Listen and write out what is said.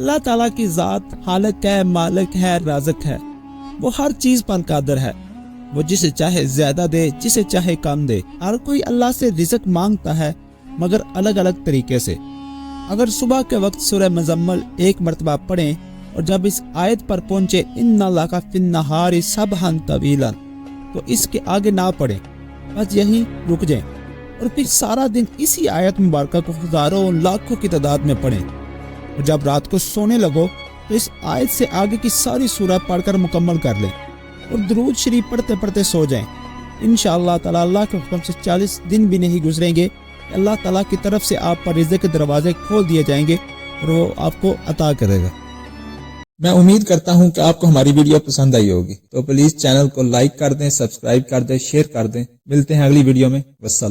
अल्लाह ताला की ज़ात खालिक है, मालिक है, राज़िक है। वो हर चीज़ पर कादिर है। वो जिसे चाहे ज़्यादा दे, जिसे चाहे कम दे। हर कोई अल्लाह से रिज़्क मांगता है, मगर अलग अलग तरीके से। अगर सुबह के वक्त सूरह मुज़म्मिल एक मरतबा पढ़ें और जब इस आयत पर पहुँचे इन्ना लका फिन्नहारी सबहन तवीलन, तो इसके आगे ना पढ़ें, बस यही रुक जाएं और फिर सारा दिन इसी आयत मुबारक को हज़ारों लाखों की तादाद में पढ़ें। और जब रात को सोने लगो तो इस आयत से आगे की सारी सूरह पढ़कर मुकम्मल कर लें और दुरूद शरीफ पढ़ते पढ़ते सो जाएं। इंशाअल्लाह ताला अल्लाह के हुक्म से 40 दिन भी नहीं गुजरेंगे, अल्लाह ताला की तरफ से आप पर रिज़्क़ के दरवाजे खोल दिए जाएंगे और वो आपको अता करेगा। मैं उम्मीद करता हूं कि आपको हमारी वीडियो पसंद आई होगी, तो प्लीज चैनल को लाइक कर दें, सब्सक्राइब कर दें, शेयर कर दें। मिलते हैं अगली वीडियो में। वस्सलाम।